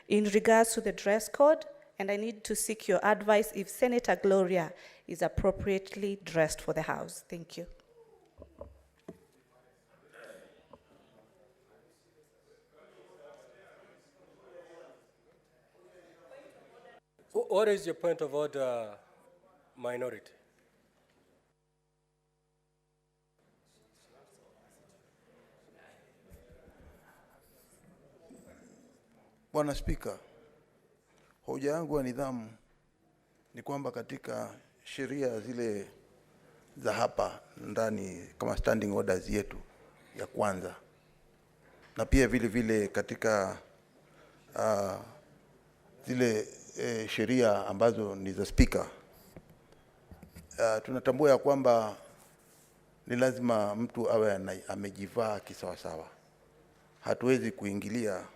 in regards to the dress code, and I need to seek your advice if Senator Gloria is appropriately dressed for the House. Thank you. What is your point of order, minority? Bwana Spika, hoja yangu ya nidhamu ni kwamba katika sheria zile za hapa ndani kama standing orders yetu ya kwanza na pia vile vile katika zile sheria ambazo ni za spika, tunatambua ya kwamba ni lazima mtu awe amejivaa kisawasawa. Hatuwezi kuingilia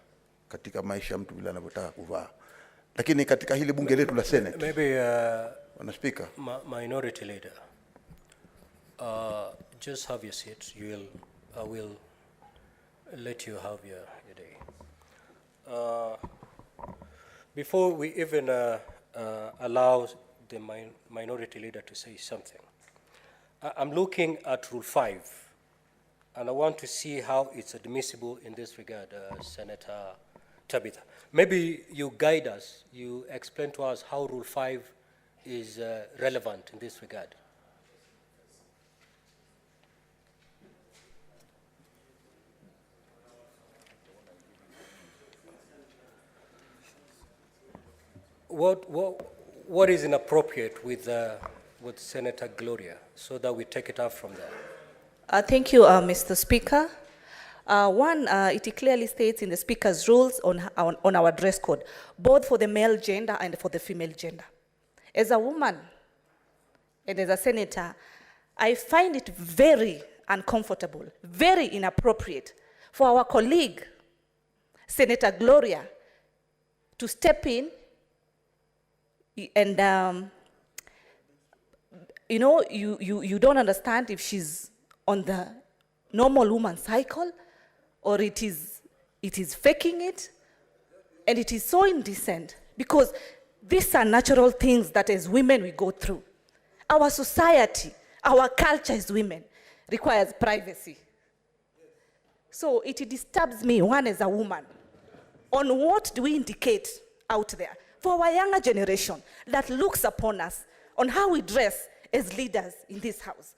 katika maisha mtu bila anavyotaka kuvaa. Lakini katika hili bunge letu la Senate, maybe Bwana Speaker, minority leader, just have your seat. I will let you have your day. Before we even allow the minority leader to say something, I'm looking at Rule 5, and I want to see how it's admissible in this regard, Senator Tabitha. Maybe you guide us, you explain to us how Rule 5 is relevant in this regard. What is inappropriate with Senator Gloria, so that we take it up from there? Thank you, Mr. Speaker. One, it clearly states in the Speaker's rules on our dress code, both for the male gender and for the female gender. As a woman and as a senator, I find it very uncomfortable, very inappropriate for our colleague, Senator Gloria, to step in and, you don't understand if she's on the normal woman cycle or it is faking it, and it is so indecent because these are natural things that as women we go through. Our society, our culture as women requires privacy. So it disturbs me, one as a woman, on what do we indicate out there for our younger generation that looks upon us on how we dress as leaders in this house.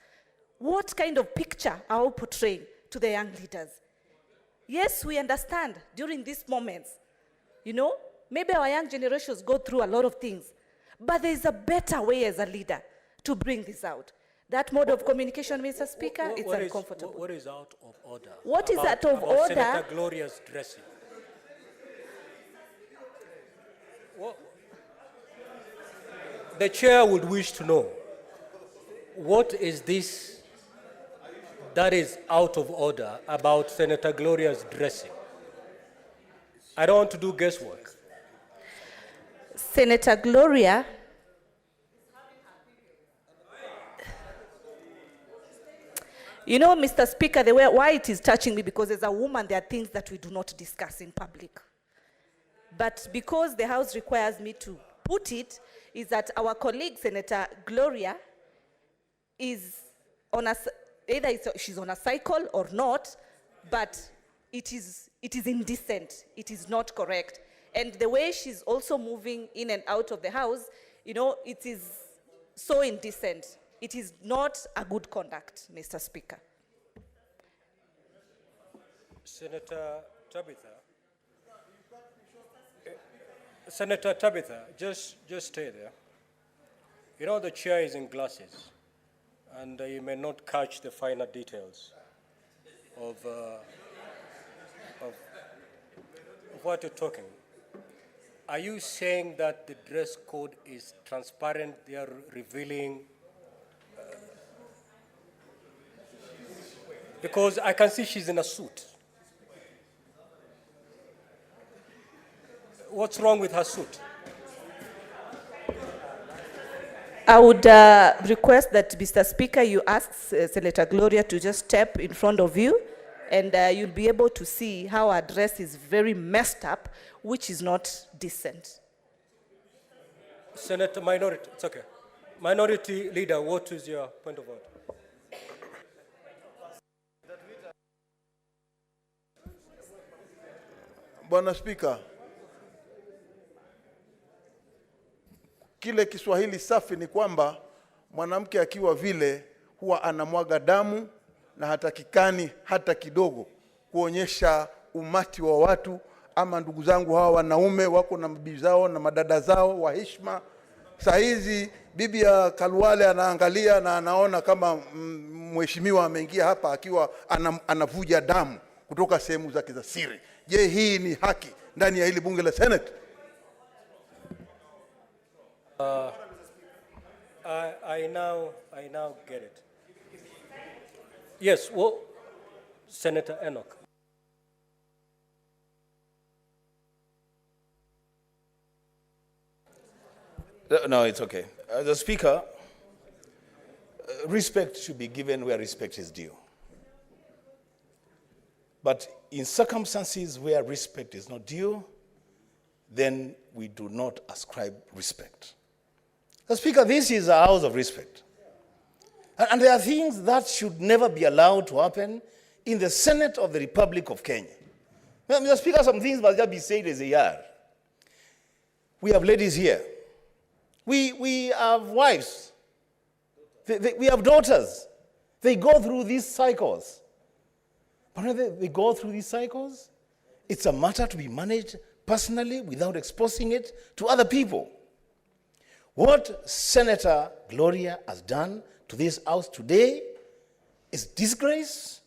What kind of picture are we portraying to the young leaders? Yes, we understand during these moments, maybe our young generations go through a lot of things, but there is a better way as a leader to bring this out. That mode of communication, Mr. Speaker, it's uncomfortable. What is out of order? What is out of order? Senator Gloria's dressing. The chair would wish to know, what is this that is out of order about Senator Gloria's dressing? I don't want to do guesswork. Senator Gloria, Mr. Speaker, the way why it is touching me, because as a woman, there are things that we do not discuss in public. But because the House requires me to put it, is that our colleague, Senator Gloria, is on either she's on a cycle or not, but it is indecent. It is not correct. And the way she's also moving in and out of the House, it is so indecent. It is not a good conduct, Mr. Speaker. Senator Tabitha, just stay there. The chair is in glasses, and you may not catch the finer details of what you're talking. Are you saying that the dress code is transparent? They are revealing? Because I can see she's in a suit. What's wrong with her suit? I would request that, Mr. Speaker, you ask Senator Gloria to just step in front of you And you'll be able to see how her dress is very messed up, which is not decent. Senator Minority, it's okay. Minority Leader, what is your point of order? Bwana Spika, kile Kiswahili safi ni kwamba mwanamke akiwa vile huwa anamwaga damu na hatakikani hata kidogo kuonyesha umati wa watu, ama ndugu zangu hawa wanaume wako na bibi zao na madada zao wa heshima. Saa hizi bibi ya Kalwale anaangalia na anaona kama mheshimiwa ameingia hapa akiwa anavuja damu kutoka sehemu zake za siri. Je, hii ni haki ndani ya hili bunge la Senate? I now get it. Yes, well, Senator Enoch. No, it's okay. The Speaker, respect should be given where respect is due. But in circumstances where respect is not due, then we do not ascribe respect. The Speaker, this is a house of respect. And there are things that should never be allowed to happen in the Senate of the Republic of Kenya. Mr. Speaker, some things must just be said as they are. We have ladies here. We have wives. We have daughters. They go through these cycles. But when they go through these cycles, it's a matter to be managed personally without exposing it to other people. What Senator Gloria has done to this House today is disgrace.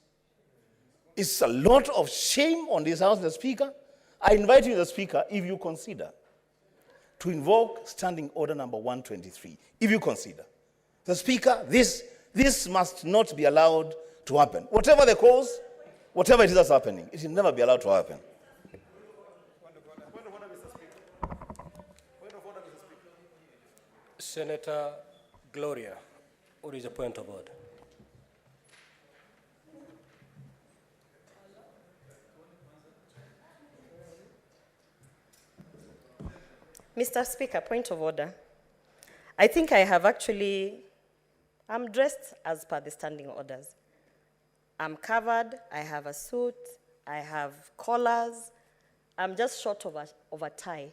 It's a lot of shame on this House, the Speaker. I invite you, the Speaker, if you consider, to invoke Standing Order number 123, if you consider. The Speaker, this must not be allowed to happen. Whatever the cause, whatever it is that's happening, it will never be allowed to happen. Senator Gloria, what is the point of order? Mr. Speaker, point of order. I think I have I'm dressed as per the standing orders. I'm covered, I have a suit, I have collars. I'm just short of a tie.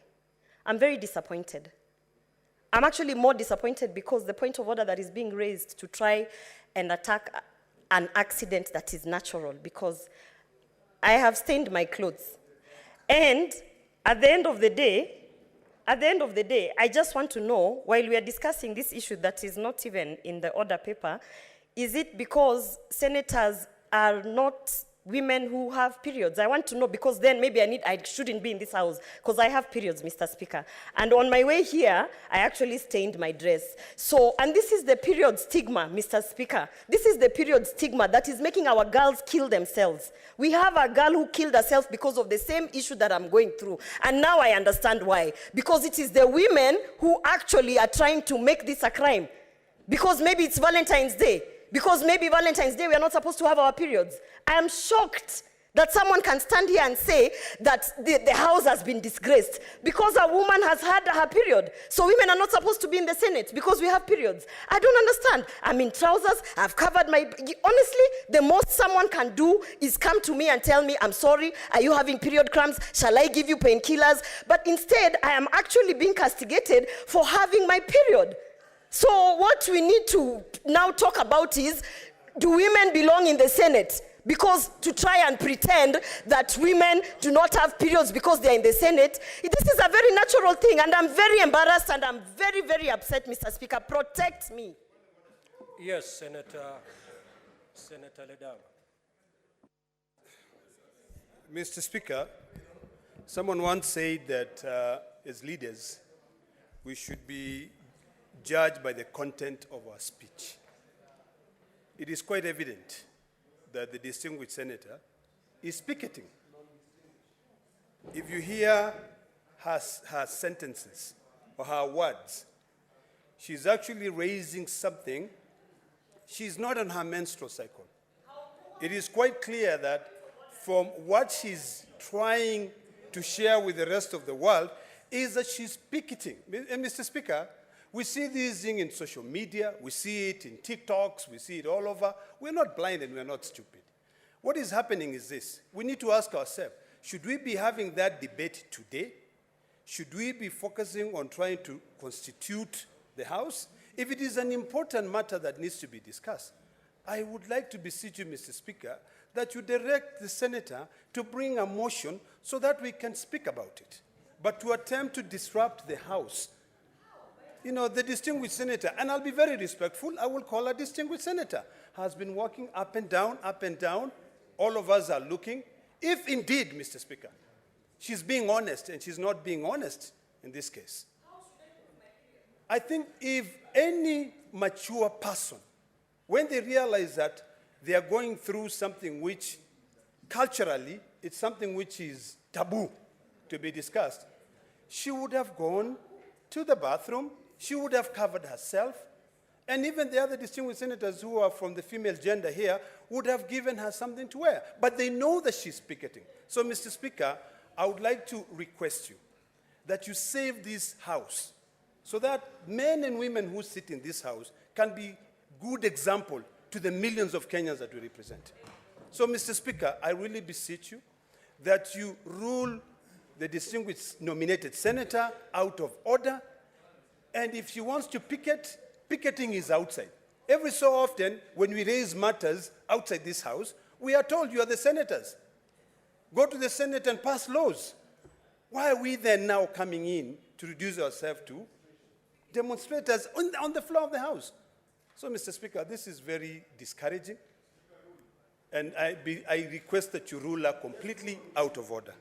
I'm very disappointed. I'm actually more disappointed because the point of order that is being raised to try and attack an accident that is natural, because I have stained my clothes. And at the end of the day, I just want to know, while we are discussing this issue that is not even in the order paper, is it because senators are not women who have periods? I want to know, because then maybe I shouldn't be in this house, because I have periods, Mr. Speaker. And on my way here, I actually stained my dress. So, and this is the period stigma, Mr. Speaker. This is the period stigma that is making our girls kill themselves. We have a girl who killed herself because of the same issue that I'm going through. And now I understand why. Because it is the women who actually are trying to make this a crime. Because maybe it's Valentine's Day. Because maybe Valentine's Day we are not supposed to have our periods. I am shocked that someone can stand here and say that the house has been disgraced because a woman has had her period. So women are not supposed to be in the Senate because we have periods. I don't understand. I'm in trousers. I've covered my... Honestly, the most someone can do is come to me and tell me, I'm sorry, are you having period cramps? Shall I give you painkillers? But instead, I am actually being castigated for having my period. So what we need to now talk about is, do women belong in the Senate? Because to try and pretend that women do not have periods because they're in the Senate, this is a very natural thing, and I'm very embarrassed and I'm very, very upset, Mr. Speaker. Protect me. Yes, Senator Ledama. Mr. Speaker, someone once said that as leaders, we should be judged by the content of our speech. It is quite evident that the distinguished senator is picketing. If you hear her sentences or her words, she's actually raising something. She's not on her menstrual cycle. It is quite clear that from what she's trying to share with the rest of the world is that she's picketing. And Mr. Speaker, we see this thing in social media, we see it in TikToks, we see it all over. We're not blind and we're not stupid. What is happening is this. We need to ask ourselves, should we be having that debate today? Should we be focusing on trying to constitute the House? If it is an important matter that needs to be discussed, I would like to beseech you, Mr. Speaker, that you direct the senator to bring a motion so that we can speak about it. But to attempt to disrupt the House, you know, the distinguished senator, and I'll be very respectful, I will call her distinguished senator, has been walking up and down, up and down. All of us are looking. If indeed, Mr. Speaker, she's being honest and she's not being honest in this case, I think if any mature person, when they realize that they are going through something which culturally, it's something which is taboo to be discussed, she would have gone to the bathroom, she would have covered herself, and even the other distinguished senators who are from the female gender here would have given her something to wear. But they know that she's picketing. So, Mr. Speaker, I would like to request you that you save this House so that men and women who sit in this House can be good example to the millions of Kenyans that we represent. So, Mr. Speaker, I really beseech you that you rule the distinguished nominated senator out of order, and if she wants to picket, picketing is outside. Every so often, when we raise matters outside this House, we are told you are the senators. Go to the Senate and pass laws. Why are we then now coming in to reduce ourselves to demonstrators on the floor of the House? So, Mr. Speaker, this is very discouraging, and I request that you rule her completely out of order.